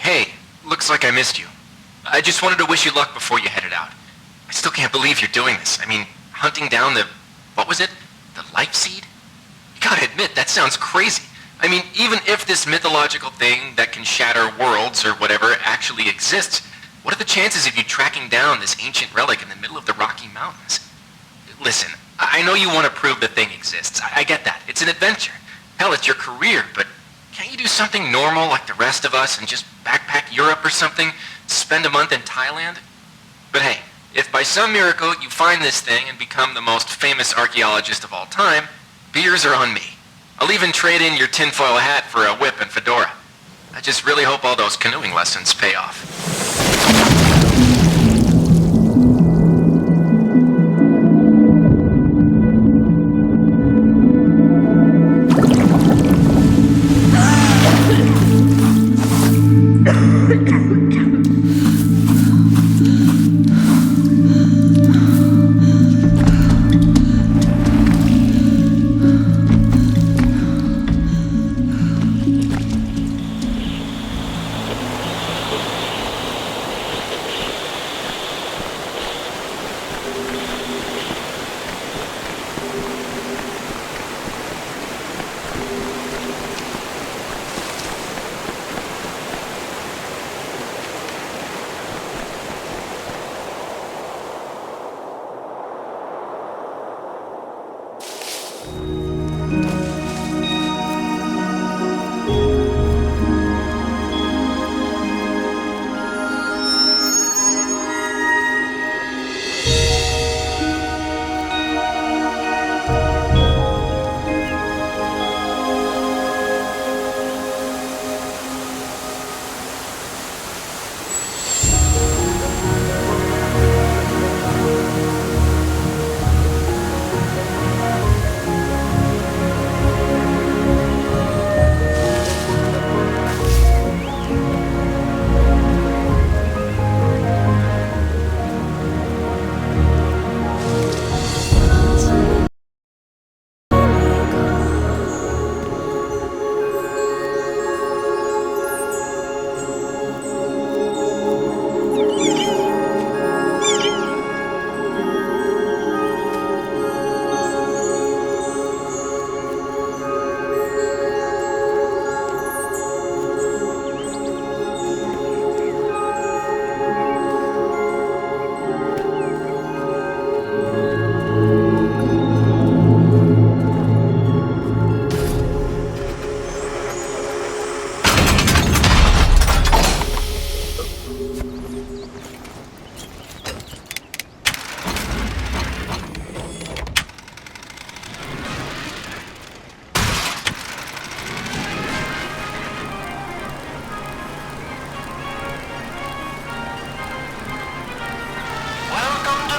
Hey, looks like I missed you. I just wanted to wish you luck before you headed out. I still can't believe you're doing this. I mean, hunting down what was it? The life seed? You gotta admit, that sounds crazy. I mean, even if this mythological thing that can shatter worlds or whatever actually exists, what are the chances of you tracking down this ancient relic in the middle of the Rocky Mountains? Listen, I know you want to prove the thing exists. I get that. It's an adventure. Hell, it's your career, but can't you do something normal like the rest of us and just backpack Europe or something? Spend a month in Thailand? But hey, if by some miracle you find this thing and become the most famous archaeologist of all time, beers are on me. I'll even trade in your tinfoil hat for a whip and fedora. I just really hope all those canoeing lessons pay off.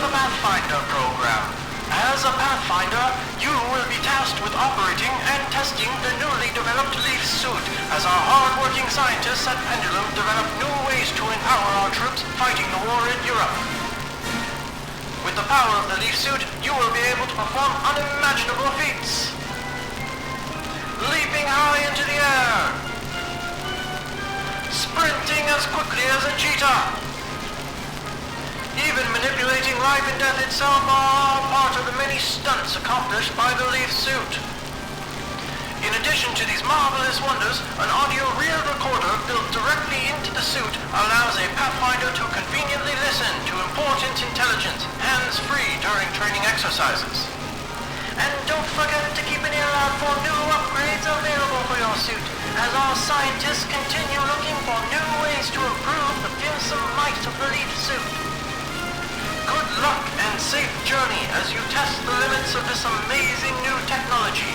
Pathfinder program. As a Pathfinder, you will be tasked with operating and testing the newly developed Leaf suit as our hard-working scientists at Pendulum develop new ways to empower our troops fighting the war in Europe. With the power of the Leaf suit, you will be able to perform unimaginable feats. Leaping high into the air. Sprinting as quickly as a cheetah. Even manipulating life and death itself are part of the many stunts accomplished by the Leaf suit. In addition to these marvelous wonders, an audio reel recorder built directly into the suit allows a Pathfinder to conveniently listen to important intelligence, hands-free during training exercises. And don't forget to keep an ear out for new upgrades available for your suit, as our scientists continue looking for new ways to improve the fearsome might of the Leaf suit. Good luck and safe journey as you test the limits of this amazing new technology.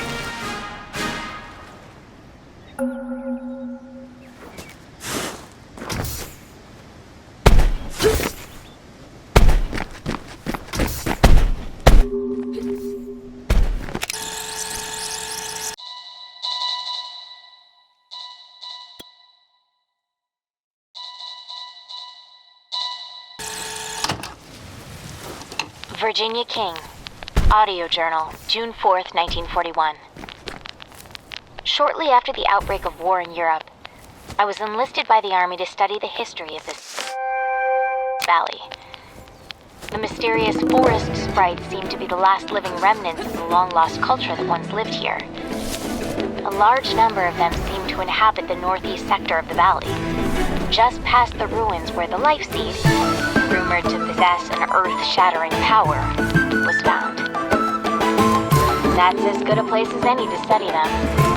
Virginia King, Audio Journal, June 4th, 1941. Shortly after the outbreak of war in Europe, I was enlisted by the Army to study the history of this valley. The mysterious forest sprites seem to be the last living remnants of the long-lost culture that once lived here. A large number of them seem to inhabit the northeast sector of the valley, just past the ruins where the Life Seed, rumored to possess an earth-shattering power, was found. That's as good a place as any to study them.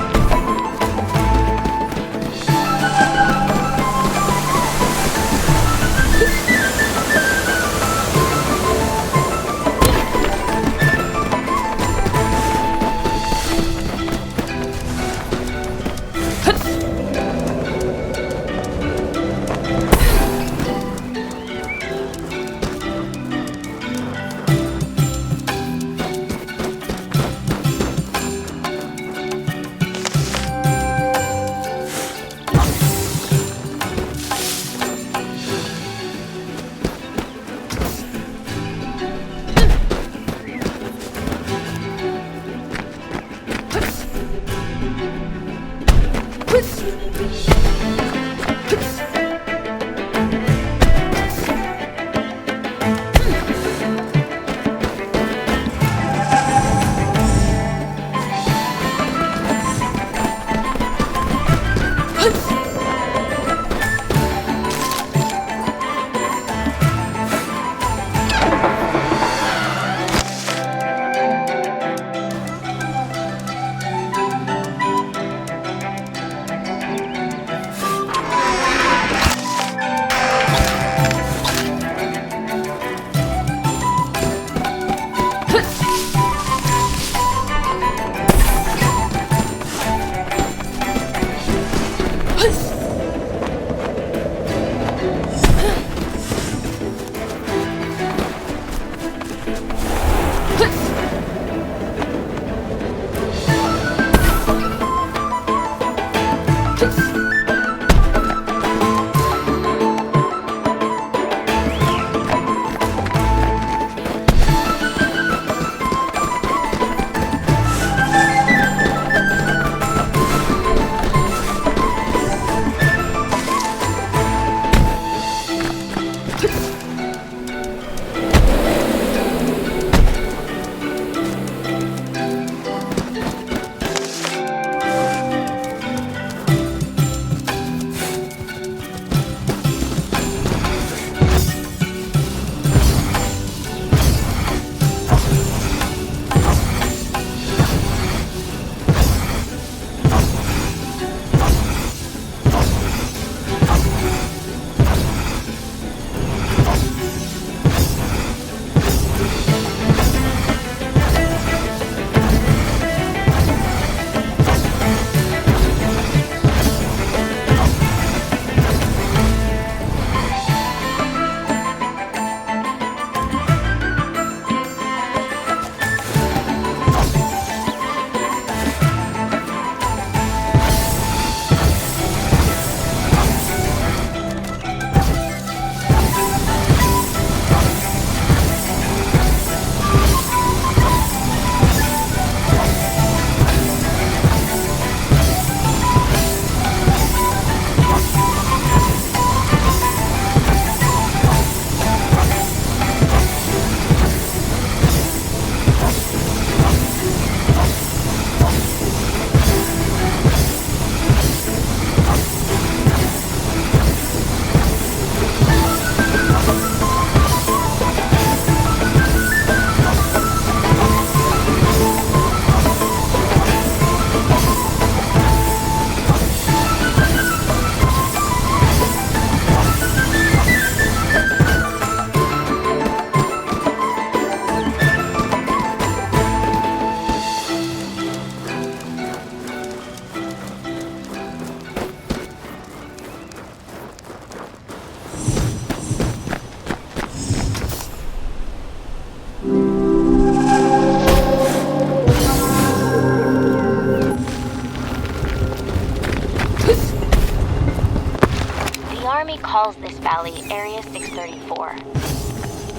calls this valley Area 634.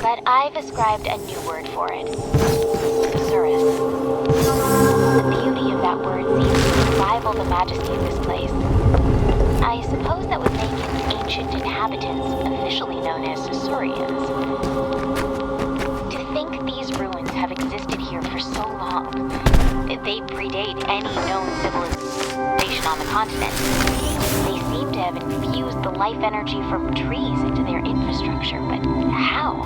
But I've ascribed a new word for it. Thesaurus. The beauty of that word seems to rival the majesty of this place. I I suppose that would make ancient inhabitants officially known as Saurians. To think these ruins have existed here for so long, that they predate any known civilization on the continent. They seem to have infused the life energy from trees into their infrastructure, but how?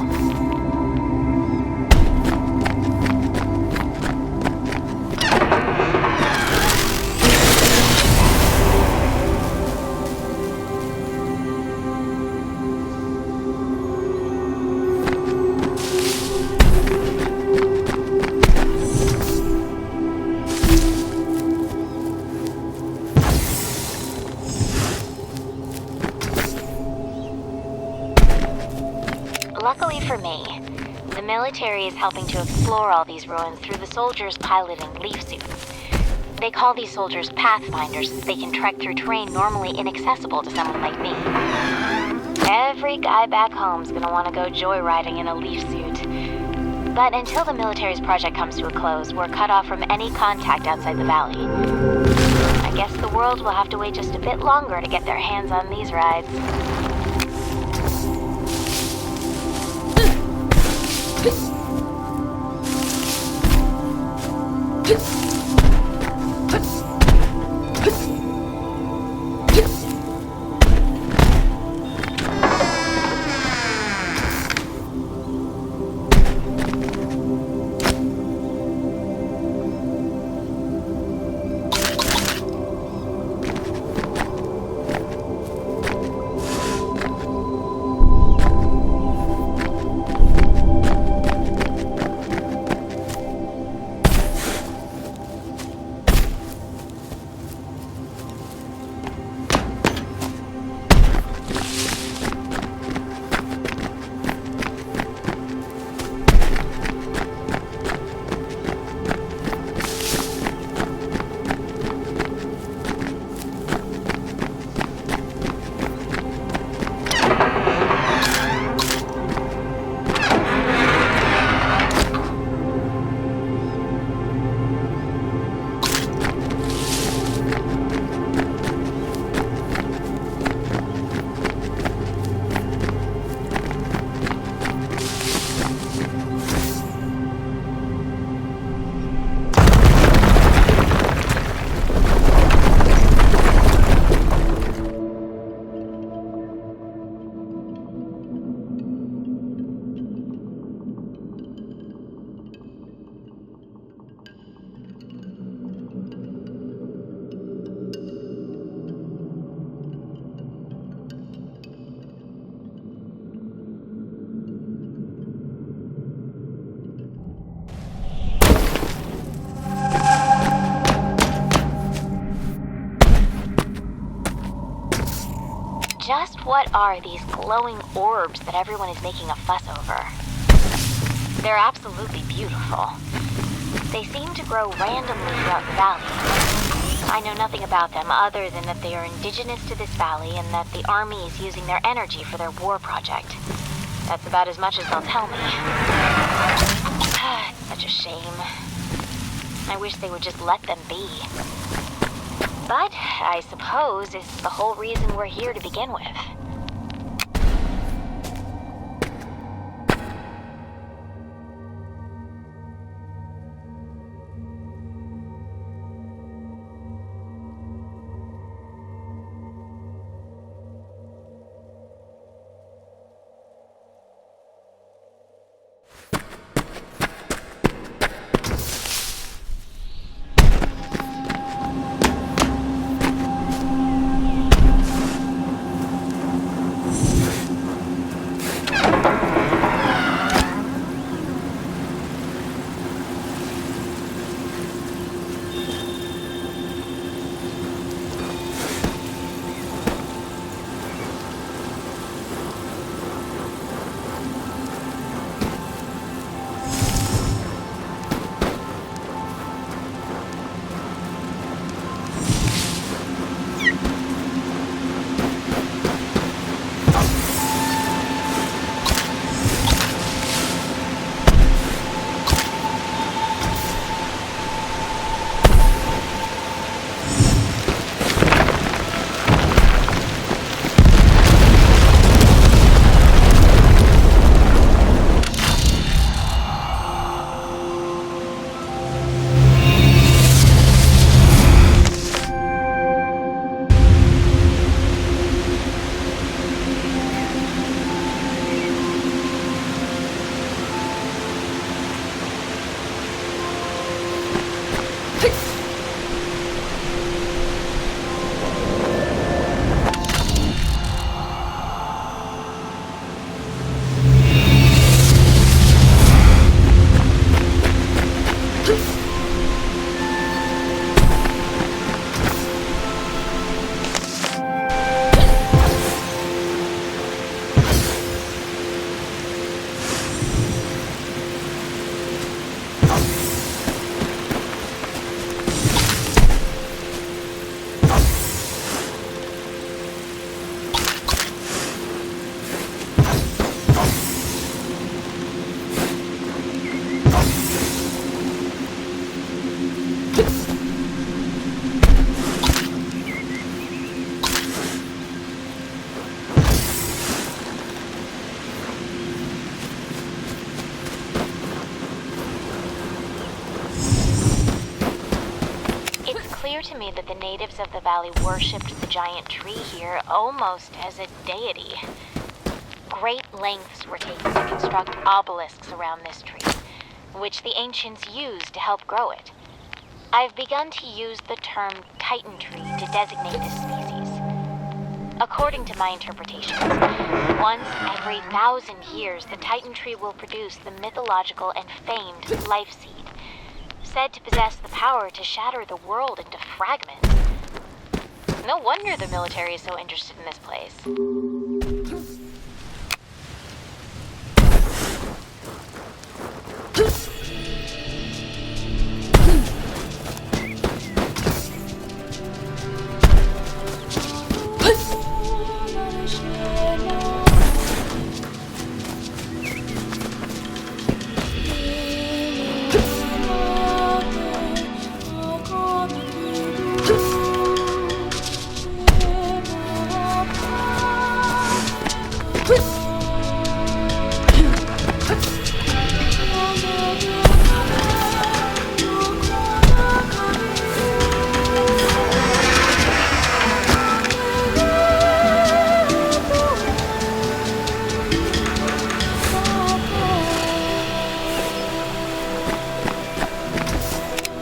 Luckily for me, the military is helping to explore all these ruins through the soldiers piloting leaf suits. They call these soldiers pathfinders since they can trek through terrain normally inaccessible to someone like me. Every guy back home's gonna want to go joyriding in a leaf suit. But until the military's project comes to a close, we're cut off from any contact outside the valley. I guess the world will have to wait just a bit longer to get their hands on these rides. Just what are these glowing orbs that everyone is making a fuss over? They're absolutely beautiful. They seem to grow randomly throughout the valley. I know nothing about them other than that they are indigenous to this valley and that the army is using their energy for their war project. That's about as much as they'll tell me. It's such a shame. I wish they would just let them be. But I suppose it's the whole reason we're here to begin with. clear to me that the natives of the valley worshipped the giant tree here almost as a deity. Great lengths were taken to construct obelisks around this tree, which the ancients used to help grow it. I've begun to use the term Titan tree to designate this species. According to my interpretations, once every 1,000 years, the Titan tree will produce the mythological and famed life seed, said to possess the power to shatter the world into fragments. No wonder the military is so interested in this place.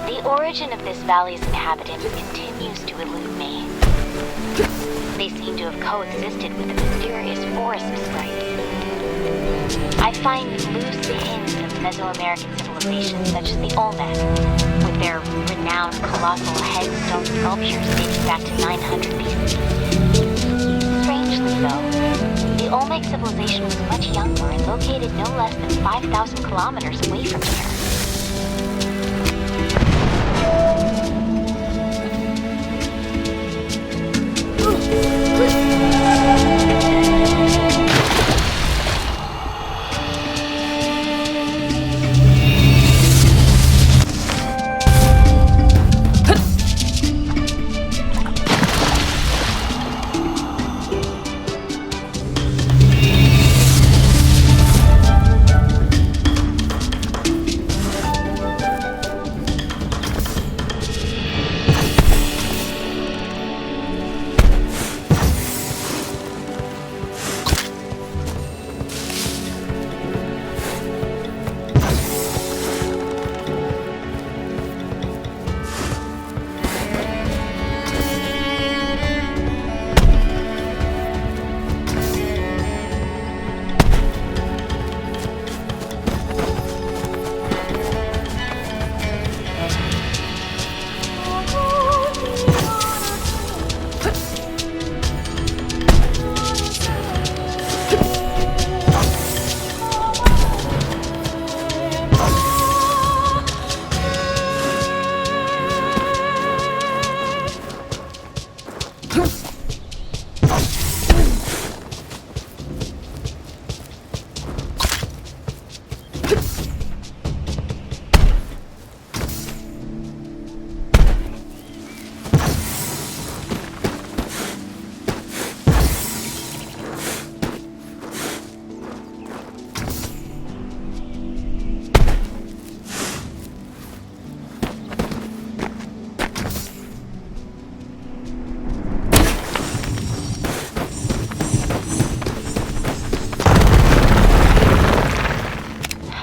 The origin of this valley's inhabitants continues to elude me. They seem to have coexisted with the mysterious forest sprites. I find loose hints of Mesoamerican civilizations such as the Olmec, with their renowned colossal headstone sculptures dating back to 900 BC. Strangely though, the Olmec civilization was much younger and located no less than 5,000 kilometers away from here.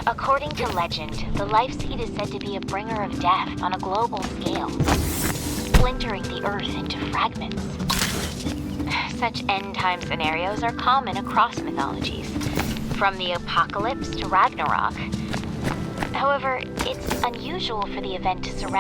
According to legend, the life seed is said to be a bringer of death on a global scale, splintering the earth into fragments. Such end-time scenarios are common across mythologies, from the apocalypse to Ragnarok. However, it's unusual for the event to surround